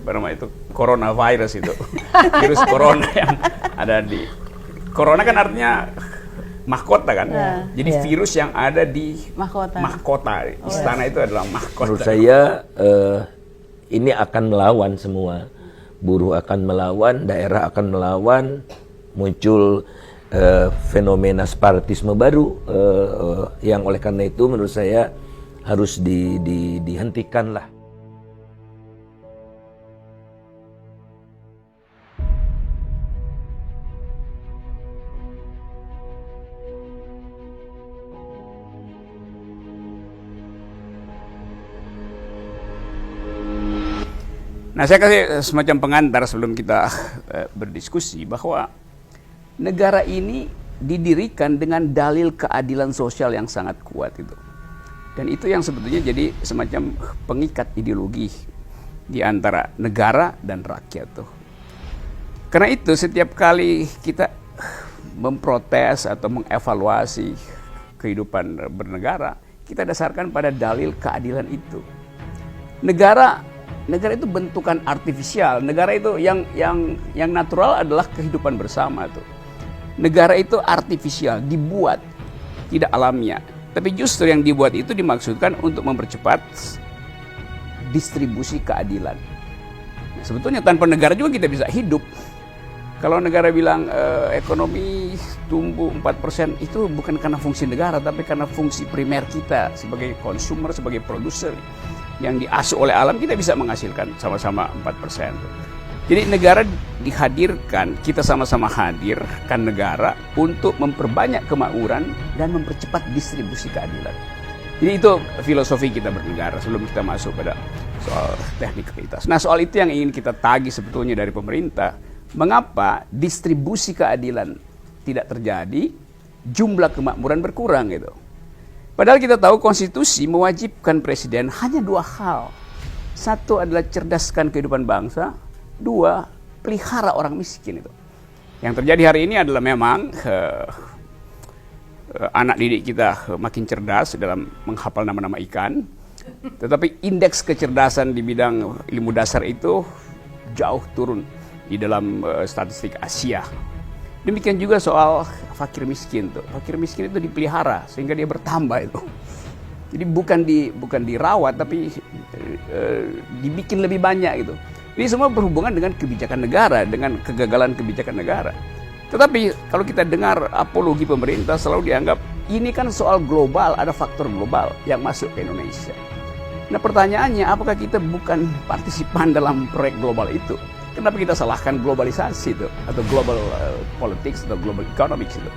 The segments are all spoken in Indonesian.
apa namanya itu, coronavirus itu, virus corona yang ada di, corona kan artinya mahkota kan, jadi virus yang ada di mahkota, istana itu adalah mahkota. Menurut saya ini akan melawan semua, buruh akan melawan, daerah akan melawan, muncul fenomena separatisme baru yang oleh karena itu menurut saya harus dihentikan lah. Nah, saya kasih semacam pengantar sebelum kita berdiskusi bahwa negara ini didirikan dengan dalil keadilan sosial yang sangat kuat itu. Dan itu yang sebetulnya jadi semacam pengikat ideologi di antara negara dan rakyat tuh. Karena itu setiap kali kita memprotes atau mengevaluasi kehidupan bernegara, kita dasarkan pada dalil keadilan itu. Negara itu bentukan artifisial. Negara itu yang natural adalah kehidupan bersama tuh. Negara itu artifisial, dibuat, tidak alamiah. Tapi justru yang dibuat itu dimaksudkan untuk mempercepat distribusi keadilan. Nah, sebetulnya tanpa negara juga kita bisa hidup. Kalau negara bilang ekonomi tumbuh 4%, itu bukan karena fungsi negara, tapi karena fungsi primer kita sebagai konsumer, sebagai produser. Yang diasuh oleh alam, kita bisa menghasilkan sama-sama 4%. Jadi negara dihadirkan, kita sama-sama hadirkan negara untuk memperbanyak kemakmuran dan mempercepat distribusi keadilan. Jadi itu filosofi kita bernegara sebelum kita masuk pada soal teknikalitas. Nah, soal itu yang ingin kita tagih sebetulnya dari pemerintah. Mengapa distribusi keadilan tidak terjadi, jumlah kemakmuran berkurang gitu. Padahal kita tahu konstitusi mewajibkan presiden hanya dua hal. Satu adalah cerdaskan kehidupan bangsa. Dua, pelihara orang miskin itu. Yang terjadi hari ini adalah memang anak didik kita makin cerdas dalam menghafal nama-nama ikan. Tetapi indeks kecerdasan di bidang ilmu dasar itu jauh turun di dalam statistik Asia. Demikian juga soal fakir miskin tuh. Fakir miskin itu dipelihara sehingga dia bertambah itu. Jadi bukan dirawat tapi dibikin lebih banyak gitu. Ini semua berhubungan dengan kebijakan negara, dengan kegagalan kebijakan negara. Tetapi kalau kita dengar apologi pemerintah selalu dianggap ini kan soal global, ada faktor global yang masuk ke Indonesia. Nah, pertanyaannya apakah kita bukan partisipan dalam proyek global itu? Kenapa kita salahkan globalisasi itu atau global politics atau global economics itu?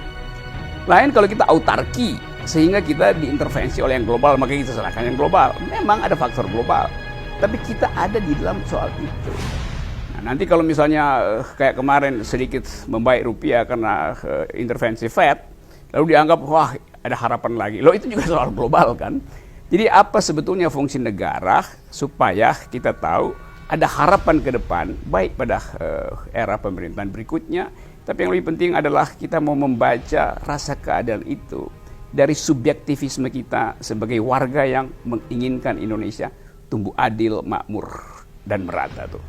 Lain kalau kita autarki sehingga kita diintervensi oleh yang global, maka kita salahkan yang global. Memang ada faktor global, tapi kita ada di dalam soal itu. Nah, nanti kalau misalnya kayak kemarin sedikit membaik rupiah karena intervensi Fed, lalu dianggap wah ada harapan lagi. Loh, itu juga soal global kan? Jadi apa sebetulnya fungsi negara supaya kita tahu ada harapan ke depan, baik pada era pemerintahan berikutnya, tapi yang lebih penting adalah kita mau membaca rasa keadilan itu dari subjektivisme kita sebagai warga yang menginginkan Indonesia tumbuh adil, makmur, dan merata tuh.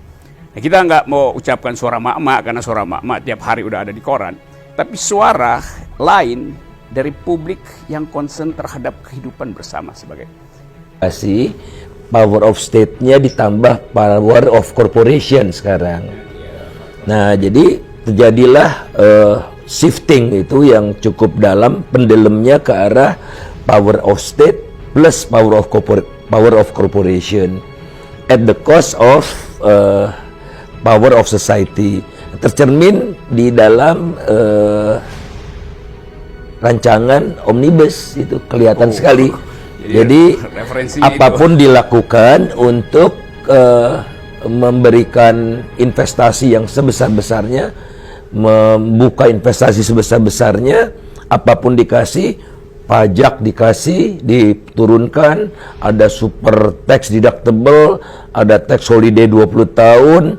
Nah, kita nggak mau ucapkan suara mak-mak karena suara mak-mak tiap hari udah ada di koran, tapi suara lain dari publik yang concern terhadap kehidupan bersama sebagai power of state-nya ditambah power of corporation sekarang. Nah, jadi terjadilah shifting itu yang cukup dalam, pendelemnya ke arah power of state plus power of corporation at the cost of power of society. Tercermin di dalam rancangan omnibus itu kelihatan sekali. Jadi apapun dilakukan untuk memberikan investasi yang sebesar-besarnya, membuka investasi sebesar-besarnya, apapun dikasih, pajak dikasih, diturunkan, ada super tax deductible, ada tax holiday 20 tahun,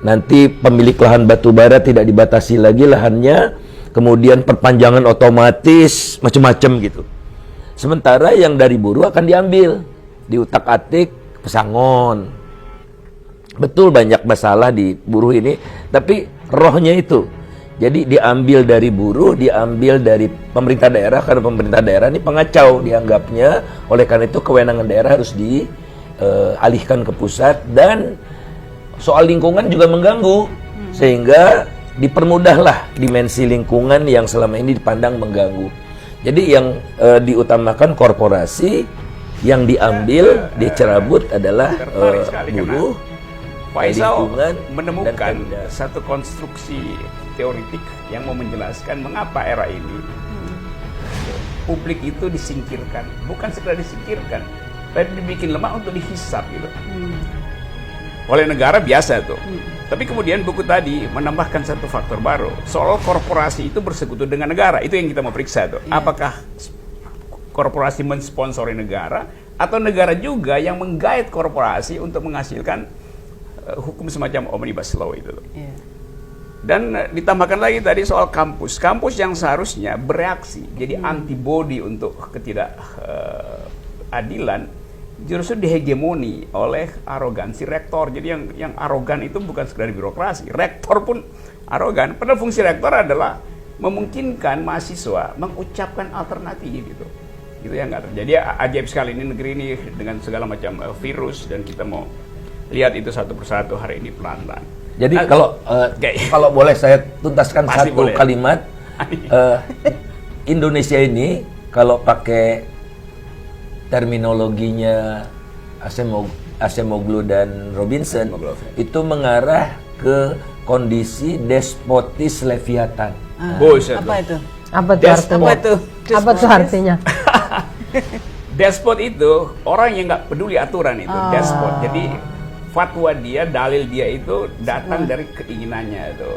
nanti pemilik lahan batubara tidak dibatasi lagi lahannya, kemudian perpanjangan otomatis, macam-macam gitu. Sementara yang dari buruh akan diambil, diutak-atik, pesangon. Betul banyak masalah di buruh ini, tapi rohnya itu. Jadi diambil dari buruh, diambil dari pemerintah daerah, karena pemerintah daerah ini pengacau dianggapnya. Oleh karena itu kewenangan daerah harus dialihkan ke pusat, dan soal lingkungan juga mengganggu, sehingga dipermudahlah dimensi lingkungan yang selama ini dipandang mengganggu. Jadi yang diutamakan korporasi, yang diambil, dicerabut adalah buruh. Faisal menemukan satu konstruksi teoritik yang mau menjelaskan mengapa era ini publik itu disingkirkan, bukan sekedar disingkirkan, tapi dibikin lemah untuk dihisap gitu. Oleh negara biasa tuh. Tapi kemudian buku tadi menambahkan satu faktor baru, soal korporasi itu bersekutu dengan negara. Itu yang kita mau periksa tuh. Apakah korporasi mensponsori negara atau negara juga yang menggait korporasi untuk menghasilkan hukum semacam omnibus law itu. Dan ditambahkan lagi tadi soal kampus yang seharusnya bereaksi jadi antibodi untuk ketidakadilan, justru dihegemoni oleh arogansi rektor. Jadi yang arogan itu bukan sekedar birokrasi, rektor pun arogan. Padahal fungsi rektor adalah memungkinkan mahasiswa mengucapkan alternatif gitu. Itu yang nggak terjadi. Ajaib sekali ini negeri ini dengan segala macam virus, dan kita mau lihat itu satu persatu hari ini pelan-pelan. Jadi kalau boleh saya tuntaskan Pasti satu boleh. kalimat, Indonesia ini kalau pakai terminologinya Acemoglu dan Robinson, itu mengarah ke kondisi despotis Leviathan. Buset Apa loh. itu? Apa tuh artinya? Apa itu? Apa tuh artinya? Despot itu orang yang nggak peduli aturan itu, despot. Jadi fatwa dia, dalil dia itu datang dari keinginannya itu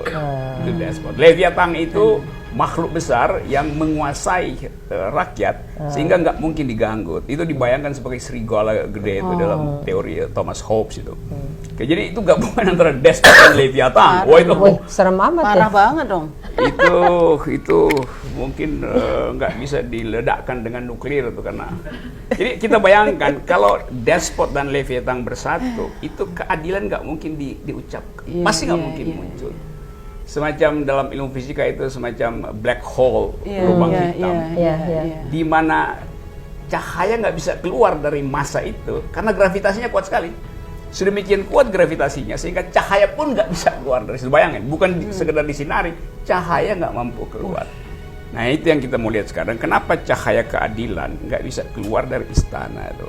despot. Leviathan itu makhluk besar yang menguasai rakyat sehingga nggak mungkin diganggu. Itu dibayangkan sebagai serigala gede itu dalam teori Thomas Hobbes itu. Oke, jadi itu gabungan antara despot dan Leviathan. Wah itu Wih, serem amat ya. Parah banget dong. itu mungkin nggak bisa diledakkan dengan nuklir itu, karena jadi kita bayangkan kalau despot dan Leviathan bersatu, itu keadilan nggak mungkin diucapkan, pasti nggak mungkin muncul. Semacam dalam ilmu fisika itu semacam black hole, lubang hitam, di mana cahaya nggak bisa keluar dari massa itu karena gravitasinya kuat sekali. Sedemikian kuat gravitasinya sehingga cahaya pun nggak bisa keluar dari situ. Bayangin, bukan sekedar disinari, cahaya nggak mampu keluar. Nah itu yang kita mau lihat sekarang. Kenapa cahaya keadilan nggak bisa keluar dari istana itu?